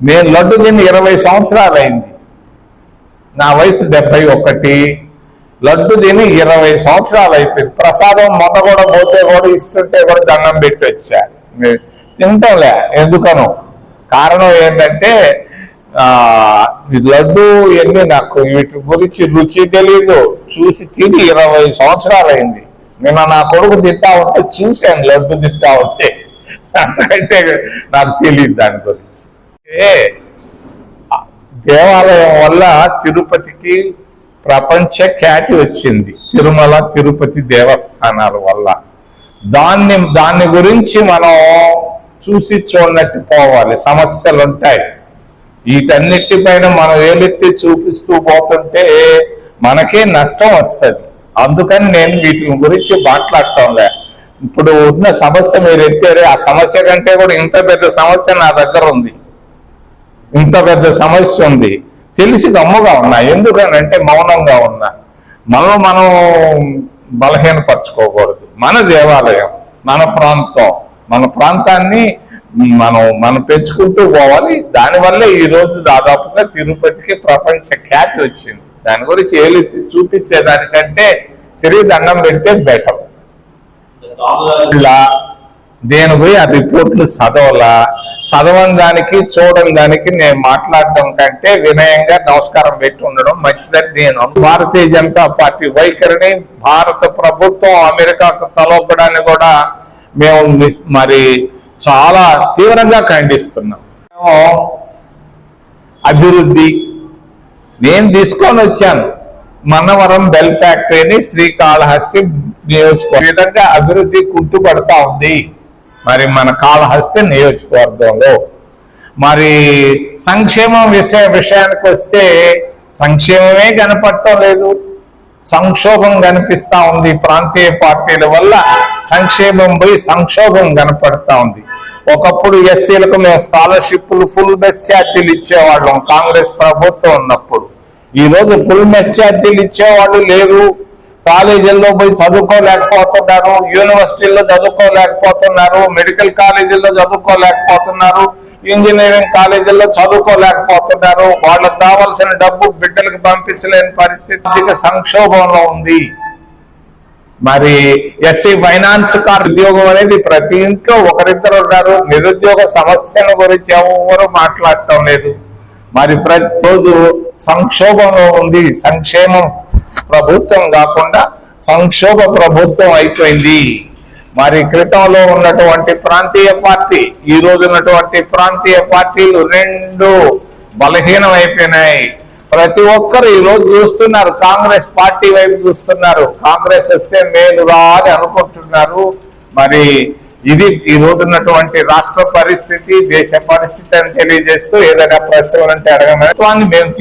నేను లడ్డు తిని 20 సంవత్సరాలు అయింది. నా వయసు 71. లడ్డు తిని 20 సంవత్సరాలు అయిపోయింది. ప్రసాదం మొన్న కూడా పోతే కూడా ఇస్తుంటే కూడా దండం పెట్టి వచ్చా. తింటాంలే, ఎందుకనో. కారణం ఏంటంటే లడ్డు ఇవన్నీ నాకు వీటి గురించి రుచి తెలీదు. చూసి తిని 20 సంవత్సరాలు అయింది. నిన్న నా కొడుకు తింటా ఉంటే చూశాను, లడ్డు తింటా ఉంటే. అంతకంటే నాకు తెలియదు దాని గురించి. దేవాలయం వల్ల తిరుపతికి ప్రపంచ ఖ్యాతి వచ్చింది. తిరుమల తిరుపతి దేవస్థానాల వల్ల. దాన్ని గురించి మనం చూసి చూడనట్టు పోవాలి. సమస్యలు ఉంటాయి. వీటన్నిటిపైన మనం ఏలెత్తి చూపిస్తూ పోతుంటే మనకే నష్టం వస్తుంది. అందుకని నేను వీటి గురించి మాట్లాడటంలే. ఇప్పుడు ఉన్న సమస్య మీరు ఎత్తారే, ఆ సమస్య కంటే కూడా ఇంత పెద్ద సమస్య నా దగ్గర ఉంది. ఇంత పెద్ద సమస్య ఉంది. తెలిసి గమ్ముగా ఉన్నా. ఎందుకనంటే మౌనంగా ఉన్నా. మనం బలహీనపరచుకోకూడదు. మన దేవాలయం, మన ప్రాంతం, మన ప్రాంతాన్ని మనం పెంచుకుంటూ పోవాలి. దానివల్ల ఈరోజు దాదాపుగా తిరుపతికి ప్రపంచ ఖ్యాతి వచ్చింది. దాని గురించి ఏలెత్తి చూపించేదానికంటే తిరిగి దండం పెడితే బెటర్. నేను పోయి ఆ రిపోర్ట్లు చదవని దానికి చూడని దానికి నేను మాట్లాడటం కంటే వినయంగా నమస్కారం పెట్టి ఉండడం మంచిదని నేను. భారతీయ జనతా పార్టీ వైఖరిని భారత ప్రభుత్వం అమెరికాకు తలపడాన్ని కూడా మేము మరి చాలా తీవ్రంగా ఖండిస్తున్నాం. అభివృద్ధి నేను తీసుకొని వచ్చాను. మన్నవరం బెల్ ఫ్యాక్టరీని శ్రీకాళహస్తి నియోజకవర్గం విధంగా అభివృద్ధి కుంటుపడతా ఉంది. మరి మన కాళహస్తి నియోజకవర్గంలో మరి సంక్షేమం విషయానికి వస్తే సంక్షేమమే కనపడటం లేదు, సంక్షోభం కనిపిస్తా ఉంది. ప్రాంతీయ పార్టీల వల్ల సంక్షేమం పోయి సంక్షోభం కనపడతా ఉంది. ఒకప్పుడు ఎస్సీలకు మేము స్కాలర్షిప్లు ఫుల్ మెస్ ఛార్జీలు ఇచ్చేవాళ్ళం కాంగ్రెస్ ప్రభుత్వం ఉన్నప్పుడు. ఈ రోజు ఫుల్ మెస్ ఛార్జీలు ఇచ్చేవాళ్ళు లేరు. కాలేజీల్లో పోయి చదువుకోలేకపోతున్నారు, యూనివర్సిటీల్లో చదువుకోలేకపోతున్నారు, మెడికల్ కాలేజీల్లో చదువుకోలేకపోతున్నారు, ఇంజనీరింగ్ కాలేజీల్లో చదువుకోలేకపోతున్నారు. వాళ్ళకు కావాల్సిన డబ్బు బిడ్డలకు పంపించలేని పరిస్థితి సంక్షోభంలో ఉంది. మరి ఎస్సీ ఫైనాన్స్ కార్డు ఉద్యోగం అనేది ప్రతి ఇంట్లో ఒకరిద్దరు ఉన్నారు. నిరుద్యోగ సమస్యల గురించి ఎవరు మాట్లాడటం లేదు. మరి ప్రతిరోజు సంక్షోభంలో ఉంది. సంక్షేమం ప్రభుత్వం కాకుండా సంక్షోభ ప్రభుత్వం అయిపోయింది. మరి క్రితంలో ఉన్నటువంటి ప్రాంతీయ పార్టీ, ఈ రోజు ఉన్నటువంటి ప్రాంతీయ పార్టీలు రెండు బలహీనం అయిపోయినాయి. ప్రతి ఒక్కరు ఈ రోజు చూస్తున్నారు, కాంగ్రెస్ పార్టీ వైపు చూస్తున్నారు. కాంగ్రెస్ వస్తే మేలుగా అని అనుకుంటున్నారు. మరి ఇది ఈ రోజు ఉన్నటువంటి రాష్ట్ర పరిస్థితి, దేశ పరిస్థితి అని తెలియజేస్తూ ఏదైనా ప్రశ్నలు అంటే అడగమని మేము